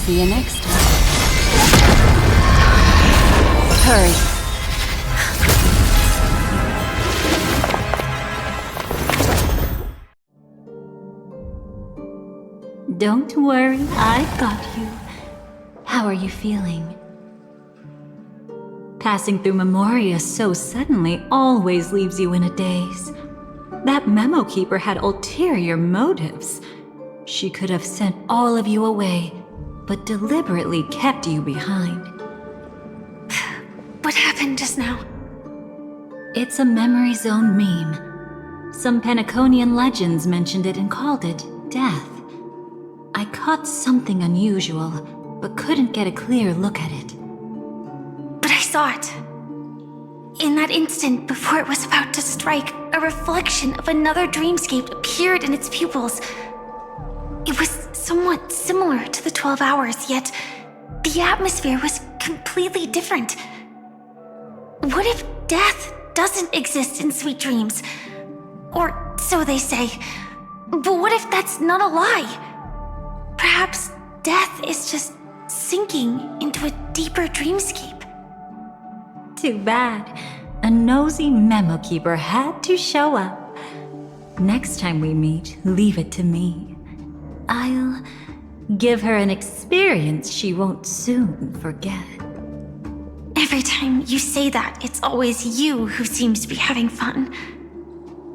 See you next time. Hurry. Don't worry, I've got you. How are you feeling? Passing through Memoria so suddenly always leaves you in a daze. That memo keeper had ulterior motives. She could have sent all of you away, but deliberately kept you behind. What happened just now? It's a memory zone meme. Some Penaconian legends mentioned it and called it death. I caught something unusual, but couldn't get a clear look at it. But I saw it. In that instant, before it was about to strike, a reflection of another dreamscape appeared in its pupils. It was somewhat similar to the 12 hours, yet the atmosphere was completely different. What if death doesn't exist in sweet dreams? Or so they say. But what if that's not a lie? Perhaps death is just sinking into a deeper dreamscape. Too bad. A nosy memo keeper had to show up. Next time we meet, leave it to me. I'll give her an experience she won't soon forget. Every time you say that, it's always you who seems to be having fun.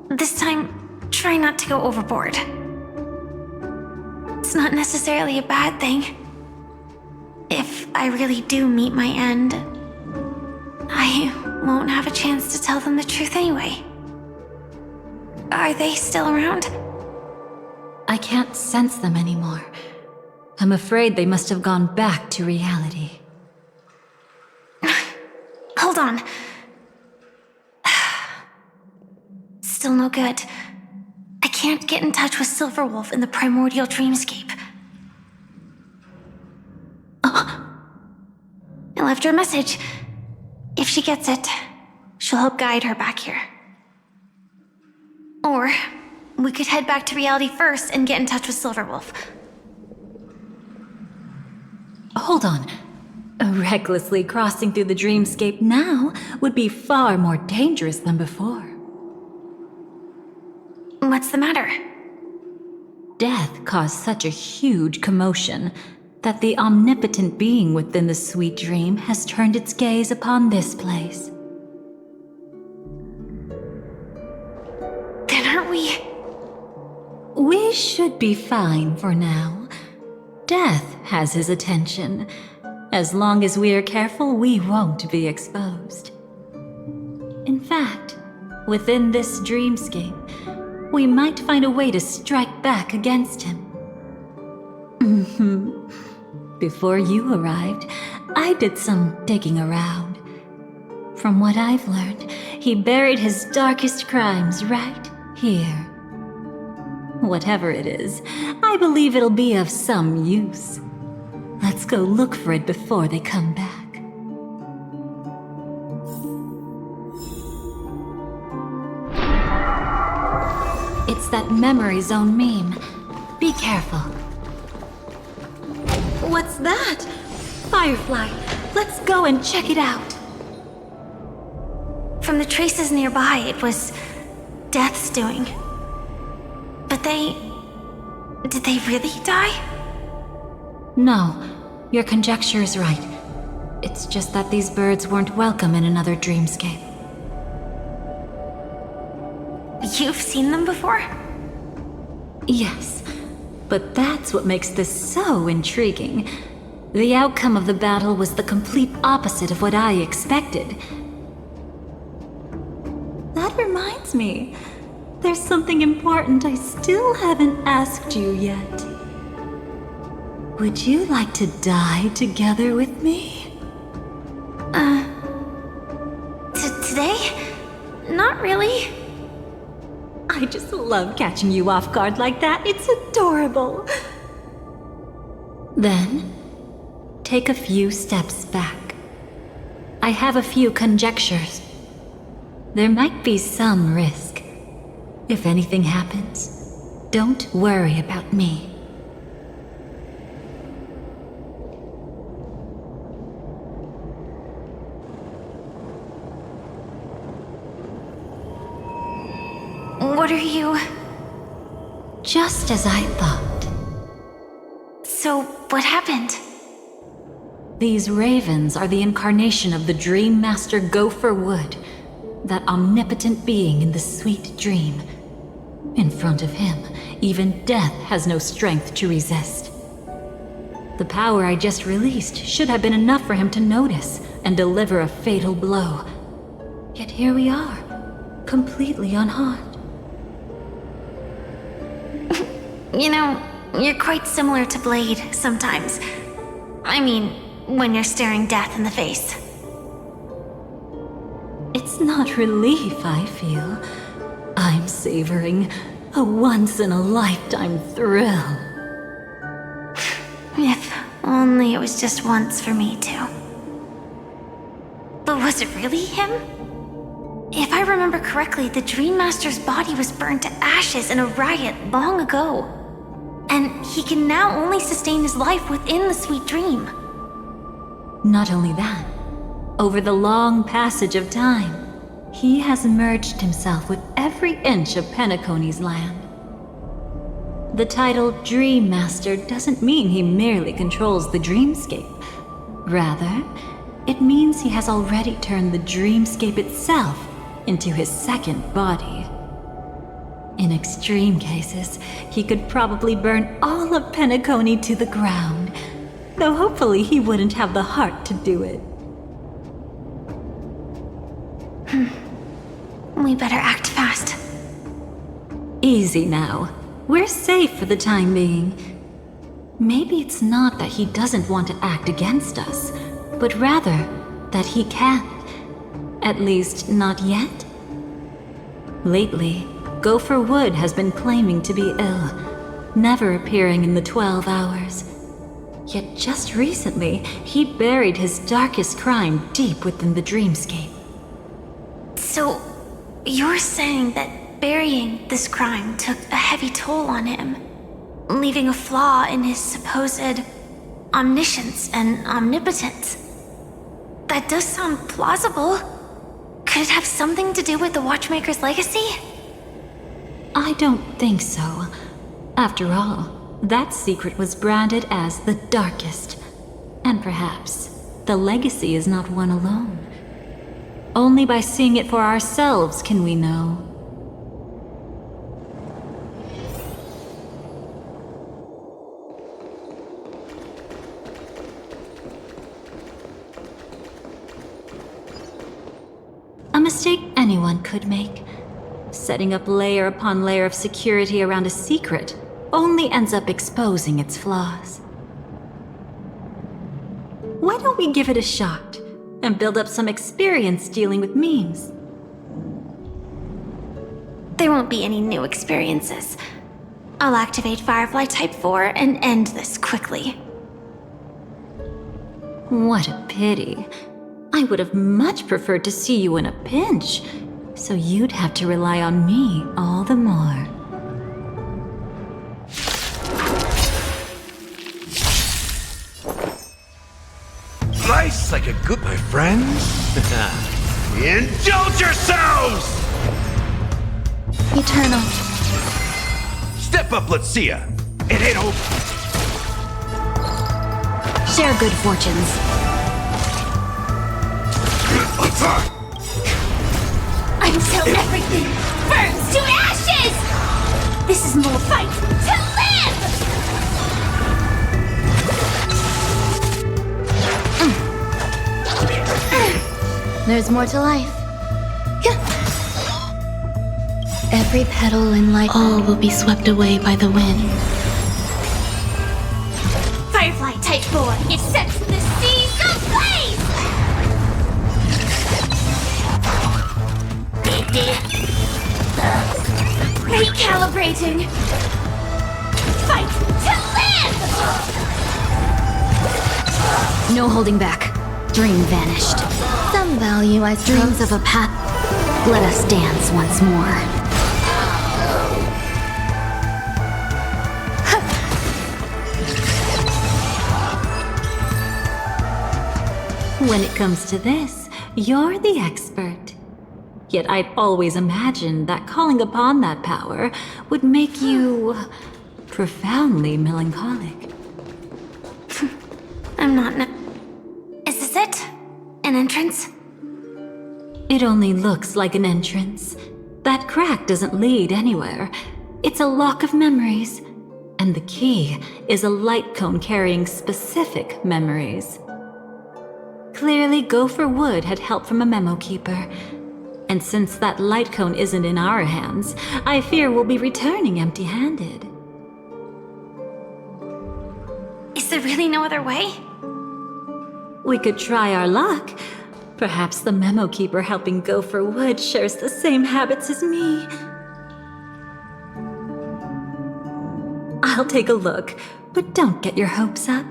This time, try not to go overboard. It's not necessarily a bad thing. If I really do meet my end, I won't have a chance to tell them the truth anyway. Are they still around? I can't sense them anymore. I'm afraid they must have gone back to reality. Hold on. Still no good. I can't get in touch with Silverwolf in the primordial dreamscape. I left her a message. If she gets it, she'll help guide her back here. Or we could head back to reality first and get in touch with Silverwolf. Hold on. Recklessly crossing through the dreamscape now would be far more dangerous than before. What's the matter? Death caused such a huge commotion that the omnipotent being within the sweet dream has turned its gaze upon this place. Then aren't we? We should be fine for now. Death has his attention. As long as we are careful, we won't be exposed. In fact, within this dreamscape, we might find a way to strike back against him. Before you arrived, I did some digging around. From what I've learned, he buried his darkest crimes right here. Whatever it is, I believe it'll be of some use. Let's go look for it before they come back. It's that memory zone meme. Be careful. What's that? Firefly, let's go and check it out. From the traces nearby, it was Death's doing. But did they really die? No, your conjecture is right. It's just that these birds weren't welcome in another dreamscape. You've seen them before? Yes, but that's what makes this so intriguing. The outcome of the battle was the complete opposite of what I expected. That reminds me, there's something important I still haven't asked you yet. Would you like to die together with me? Today? Not really. I just love catching you off guard like that. It's adorable. Then, take a few steps back. I have a few conjectures. There might be some risk. If anything happens, don't worry about me. what are you? Just as I thought. So, what happened? These ravens are the incarnation of the Dream Master Gopher Wood, that omnipotent being in the sweet dream. In front of him, even death has no strength to resist. The power I just released should have been enough for him to notice and deliver a fatal blow. Yet here we are, completely unharmed. You know, you're quite similar to Blade sometimes. I mean, when you're staring death in the face. It's not relief I feel. I'm savoring a once-in-a-lifetime thrill. If only it was just once for me too. But was it really him? If I remember correctly, the Dream Master's body was burned to ashes in a riot long ago. And he can now only sustain his life within the sweet dream. Not only that, over the long passage of time, he has merged himself with every inch of Penacony's land. The title Dream Master doesn't mean he merely controls the dreamscape. Rather, it means he has already turned the dreamscape itself into his second body. In extreme cases, he could probably burn all of Penacony to the ground, though hopefully he wouldn't have the heart to do it. We better act fast. Easy now. We're safe for the time being. Maybe it's not that he doesn't want to act against us, but rather that he can't. At least, not yet. Lately, Gopher Wood has been claiming to be ill, never appearing in the 12 hours. Yet just recently, he buried his darkest crime deep within the dreamscape. So, you're saying that burying this crime took a heavy toll on him, leaving a flaw in his supposed omniscience and omnipotence. That does sound plausible. Could it have something to do with the Watchmaker's legacy? I don't think so. After all, that secret was branded as the darkest. And perhaps the legacy is not one alone. Only by seeing it for ourselves can we know. A mistake anyone could make. Setting up layer upon layer of security around a secret only ends up exposing its flaws. Why don't we give it a shot and build up some experience dealing with memes? There won't be any new experiences. I'll activate Firefly Type 4 and end this quickly. What a pity. I would have much preferred to see you in a pinch, so you'd have to rely on me all the more. Life's like a good, my friends. Indulge yourselves! Eternal. Step up, let's see ya. It ain't over. Share good fortunes. Until everything burns to ashes! This is more fight to live! There's more to life. Every petal in life. All will be swept away by the wind. Firefly Type 4, it sets the seas ablaze! Recalibrating. Fight to live! No holding back. Dream vanished. Some value, I Dreams of a path. Let us dance once more. When it comes to this, you're the expert. Yet I'd always imagined that calling upon that power would make you profoundly melancholic. I'm not. Is this it? An entrance? It only looks like an entrance. That crack doesn't lead anywhere. It's a lock of memories. And the key is a light cone carrying specific memories. Clearly, Gopher Wood had help from a memo keeper. And since that light cone isn't in our hands, I fear we'll be returning empty-handed. Is there really no other way? We could try our luck. Perhaps the memo keeper helping Gopher Wood shares the same habits as me. I'll take a look, but don't get your hopes up.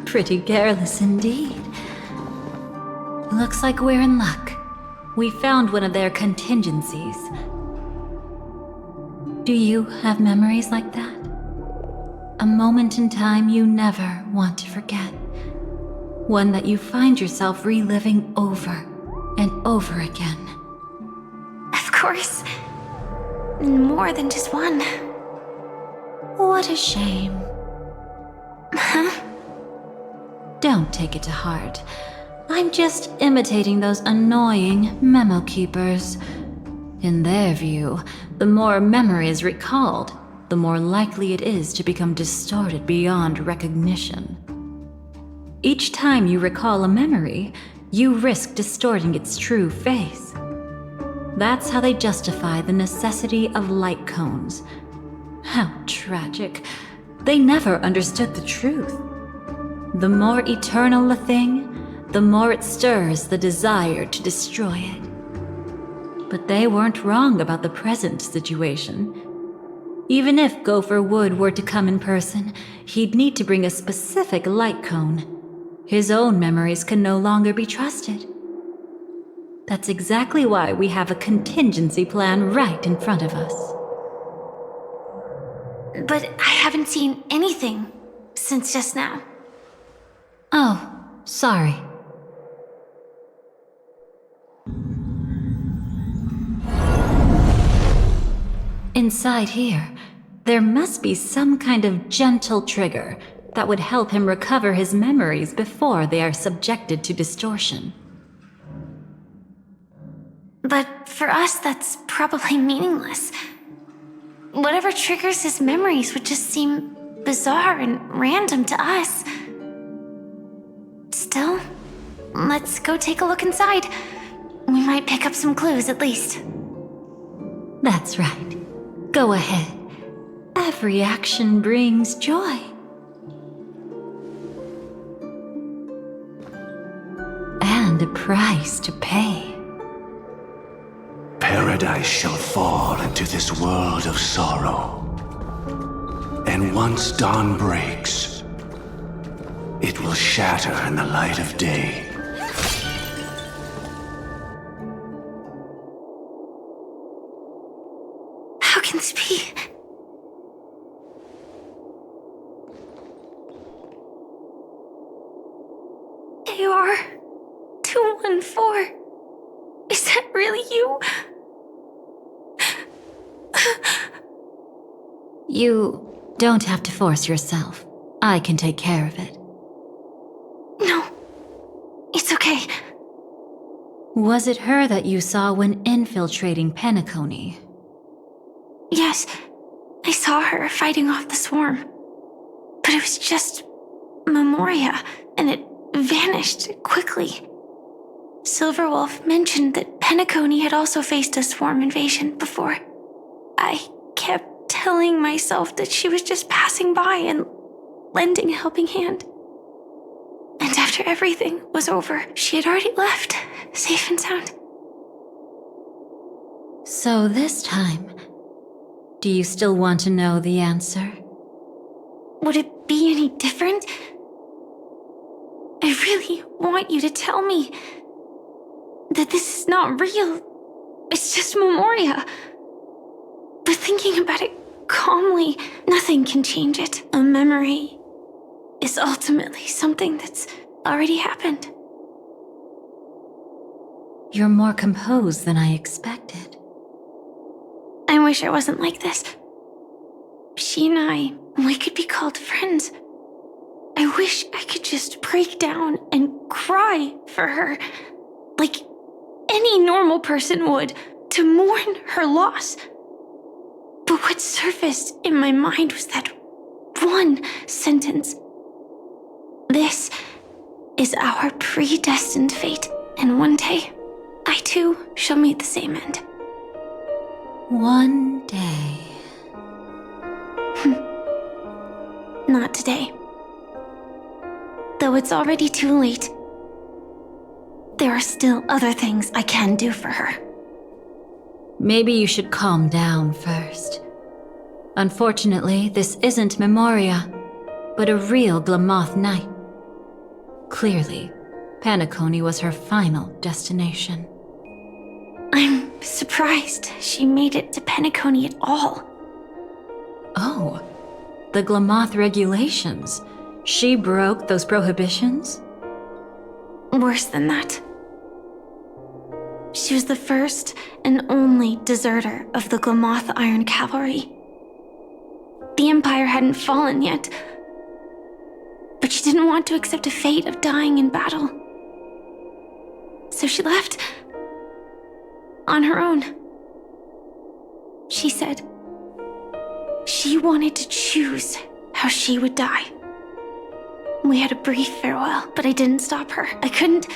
Pretty careless indeed. Looks like we're in luck. We found one of their contingencies. Do you have memories like that? A moment in time you never want to forget. One that you find yourself reliving over and over again. Of course. More than just one. What a shame. Huh? Don't take it to heart. I'm just imitating those annoying memo keepers. In their view, the more memories recalled, the more likely it is to become distorted beyond recognition. Each time you recall a memory, you risk distorting its true face. That's how they justify the necessity of light cones. How tragic. They never understood the truth. The more eternal a thing, the more it stirs the desire to destroy it. But they weren't wrong about the present situation. Even if Gopher Wood were to come in person, he'd need to bring a specific light cone. His own memories can no longer be trusted. That's exactly why we have a contingency plan right in front of us. But I haven't seen anything since just now. Oh, sorry. Inside here, there must be some kind of gentle trigger that would help him recover his memories before they are subjected to distortion. But for us, that's probably meaningless. Whatever triggers his memories would just seem bizarre and random to us. Still, let's go take a look inside. We might pick up some clues at least. That's right. Go ahead. Every action brings joy. And a price to pay. Paradise shall fall into this world of sorrow. And once dawn breaks, it will shatter in the light of day. How can this be? AR 214. Is that really you? You don't have to force yourself. I can take care of it. No, it's okay. Was it her that you saw when infiltrating Penacony? Yes, I saw her fighting off the swarm. But it was just Memoria, and it vanished quickly. Silverwolf mentioned that Penacony had also faced a swarm invasion before. I kept telling myself that she was just passing by and lending a helping hand. And after everything was over, she had already left, safe and sound. So this time, do you still want to know the answer? Would it be any different? I really want you to tell me that this is not real. It's just Memoria. But thinking about it calmly, nothing can change it. A memory is ultimately something that's already happened. You're more composed than I expected. I wish I wasn't like this. She and I, we could be called friends. I wish I could just break down and cry for her, like any normal person would, to mourn her loss. But what surfaced in my mind was that one sentence. This is our predestined fate, and one day, I too shall meet the same end. One day. Not today. Though it's already too late, there are still other things I can do for her. Maybe you should calm down first. Unfortunately, this isn't Memoria, but a real Glamoth night. Clearly, Penacony was her final destination. I'm surprised she made it to Penacony at all. Oh, the Glamoth regulations. She broke those prohibitions? Worse than that. She was the first and only deserter of the Glamoth Iron Cavalry. The Empire hadn't fallen yet, but she didn't want to accept a fate of dying in battle. So she left on her own. She said she wanted to choose how she would die. We had a brief farewell, but I didn't stop her. I couldn't.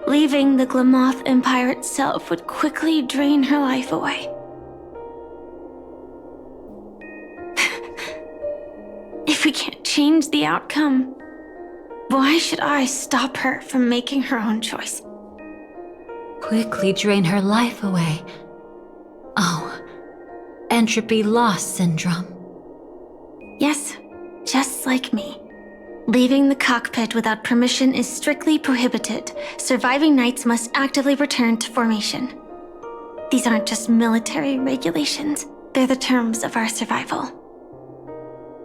Leaving the Glamoth Empire itself would quickly drain her life away. If we can't change the outcome, why should I stop her from making her own choice? Quickly drain her life away. Oh, entropy loss syndrome. Yes, just like me. Leaving the cockpit without permission is strictly prohibited. Surviving knights must actively return to formation. These aren't just military regulations, they're the terms of our survival.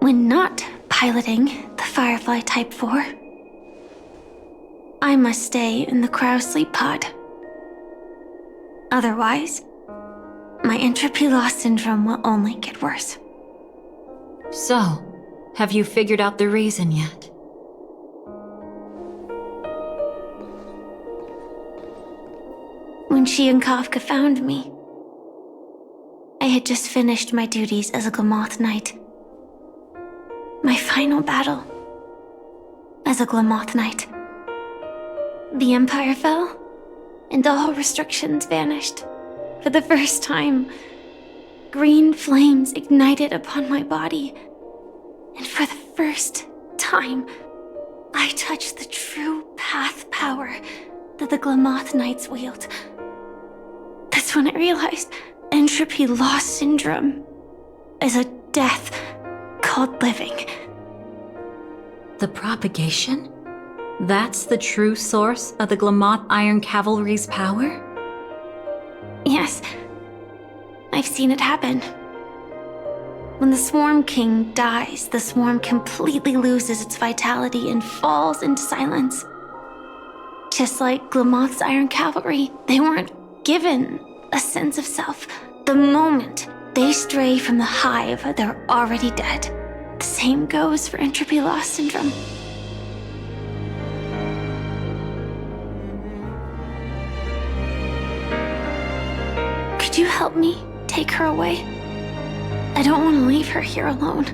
When not piloting the Firefly Type 4, I must stay in the cryosleep pod. Otherwise, my entropy loss syndrome will only get worse. So, have you figured out the reason yet? When she and Kafka found me, I had just finished my duties as a Glamoth Knight. My final battle as a Glamoth Knight. The Empire fell, and all restrictions vanished. For the first time, green flames ignited upon my body, and for the first time, I touched the true path power that the Glamoth Knights wield. That's when I realized entropy loss syndrome is a death called living. The propagation? That's the true source of the Glamoth Iron Cavalry's power? Yes, I've seen it happen. When the Swarm King dies, the Swarm completely loses its vitality and falls into silence. Just like Glamoth's Iron Cavalry, they weren't given a sense of self. The moment they stray from the hive, they're already dead. The same goes for entropy loss syndrome. Could you help me take her away? I don't want to leave her here alone.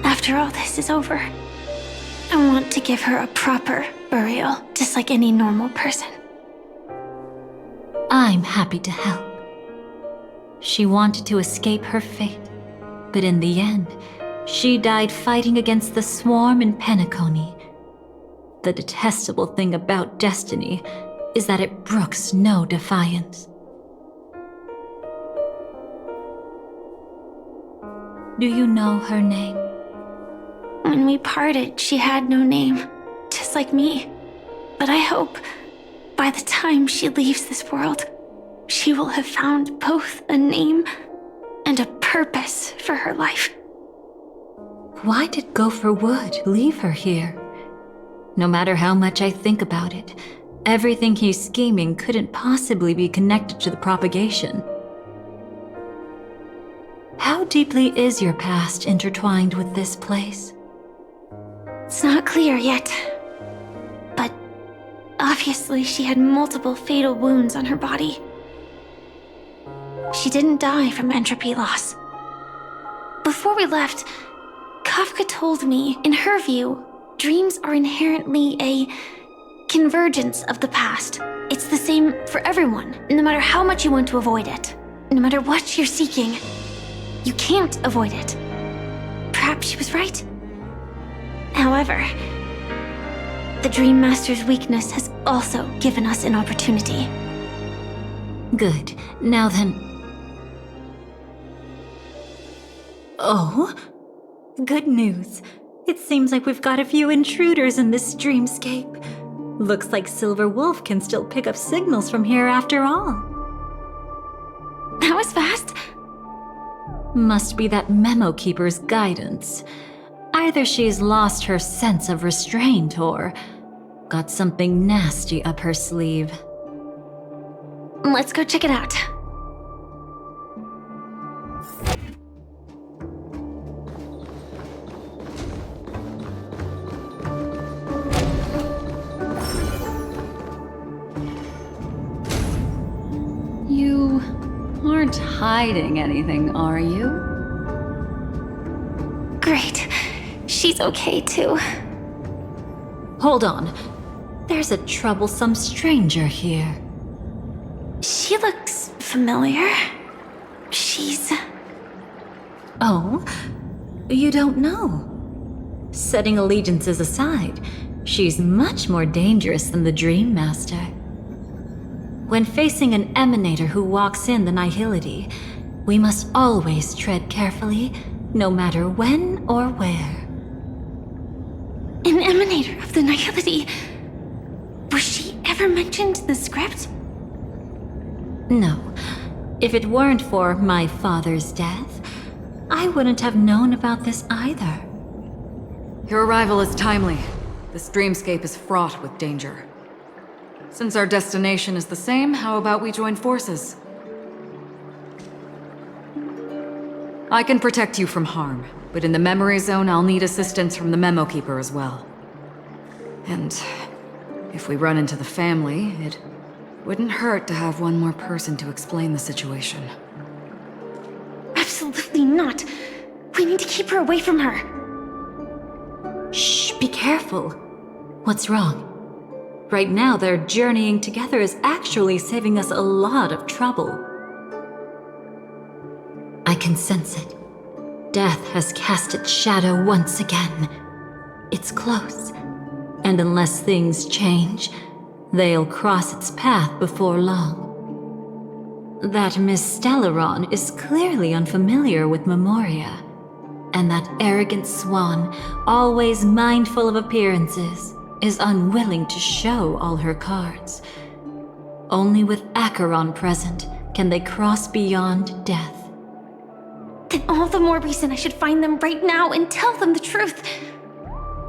After all this is over, I want to give her a proper burial, just like any normal person. I'm happy to help. She wanted to escape her fate, but in the end, she died fighting against the Swarm in Penacony. The detestable thing about destiny is that it brooks no defiance. Do you know her name? When we parted, she had no name, just like me. But I hope by the time she leaves this world, she will have found both a name and a purpose for her life. Why did Gopher Wood leave her here? No matter how much I think about it, everything he's scheming couldn't possibly be connected to the propagation. How deeply is your past intertwined with this place? It's not clear yet. But obviously she had multiple fatal wounds on her body. She didn't die from entropy loss. Before we left, Kafka told me, in her view, dreams are inherently a convergence of the past. It's the same for everyone, no matter how much you want to avoid it. No matter what you're seeking, you can't avoid it. Perhaps she was right. However, the Dream Master's weakness has also given us an opportunity. Good. Now then... Oh? Good news. It seems like we've got a few intruders in this dreamscape. Looks like Silver Wolf can still pick up signals from here after all. That was fast. Must be that Memo Keeper's guidance. Either she's lost her sense of restraint or got something nasty up her sleeve. Let's go check it out. You aren't hiding anything, are you? Great. She's okay too. Hold on. There's a troublesome stranger here. She looks familiar. She's... Oh? You don't know? Setting allegiances aside, she's much more dangerous than the Dream Master. When facing an emanator who walks in the nihility, we must always tread carefully, no matter when or where. an emanator of the nihility. Was she ever mentioned in the script? No. If it weren't for my father's death, I wouldn't have known about this either. Your arrival is timely. This dreamscape is fraught with danger. Since our destination is the same, how about we join forces? I can protect you from harm, but in the memory zone I'll need assistance from the Memo Keeper as well. And if we run into the family, it wouldn't hurt to have one more person to explain the situation. Absolutely not. We need to keep her away from her. Shh, be careful. What's wrong? Right now, their journeying together is actually saving us a lot of trouble. I can sense it. Death has cast its shadow once again. It's close. And unless things change, they'll cross its path before long. That Miss Stellaron is clearly unfamiliar with Memoria. And that arrogant swan, always mindful of appearances, is unwilling to show all her cards. Only with Acheron present can they cross beyond death. Then all the more reason I should find them right now and tell them the truth.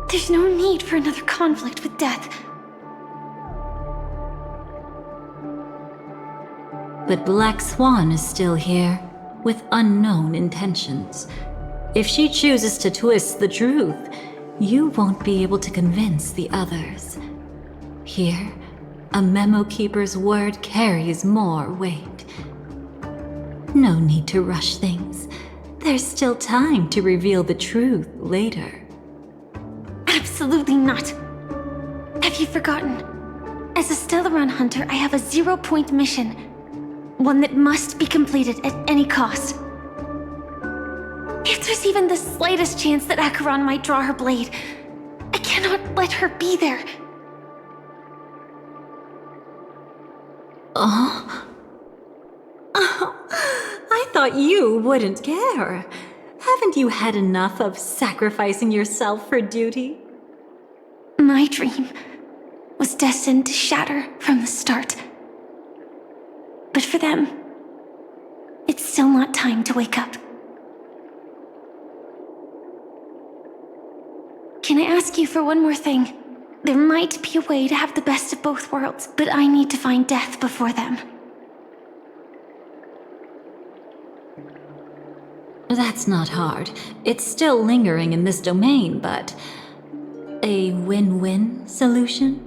There's no need for another conflict with death. But Black Swan is still here, with unknown intentions. If she chooses to twist the truth, you won't be able to convince the others. Here, a Memo Keeper's word carries more weight. No need to rush things. There's still time to reveal the truth later. Absolutely not. Have you forgotten? As a Stellaron hunter, I have a 0-point mission. One that must be completed at any cost. If there's even the slightest chance that Acheron might draw her blade, I cannot let her be there. I thought you wouldn't care. Haven't you had enough of sacrificing yourself for duty? My dream was destined to shatter from the start. But for them, it's still not time to wake up. Can I ask you for one more thing? There might be a way to have the best of both worlds, but I need to find death before them. That's not hard. It's still lingering in this domain, but... a win-win solution?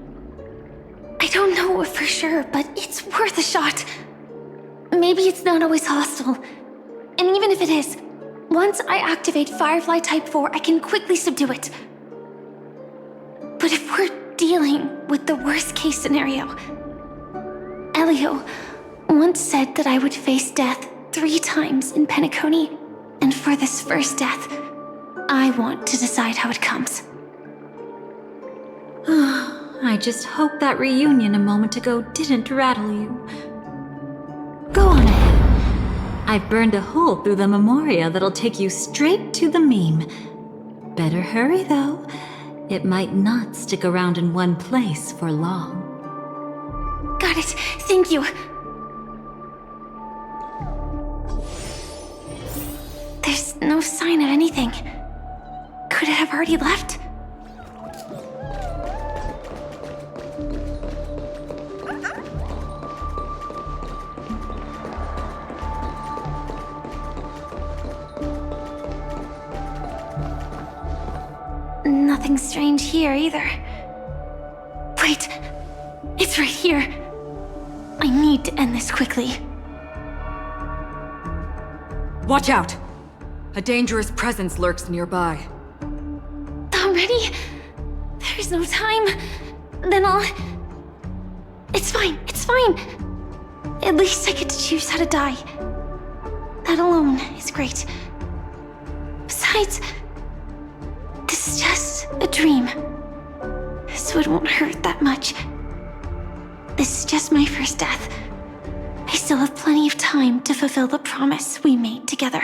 I don't know for sure, but it's worth a shot. Maybe it's not always hostile. And even if it is, once I activate Firefly Type 4, I can quickly subdue it. But if we're dealing with the worst case scenario, Elio once said that I would face death 3 times in Penacony, and for this first death, I want to decide how it comes. I just hope that reunion a moment ago didn't rattle you. Go on ahead. I've burned a hole through the memoria that'll take you straight to the meme. Better hurry, though. It might not stick around in one place for long. Got it. Thank you. There's no sign of anything. Could it have already left? Nothing strange here either. Wait, it's right here. I need to end this quickly. Watch out! A dangerous presence lurks nearby. Already? There's no time. Then I'll... It's fine, it's fine. At least I get to choose how to die. That alone is great. Besides, this is just a dream, so it won't hurt that much. This is just my first death. I still have plenty of time to fulfill the promise we made together.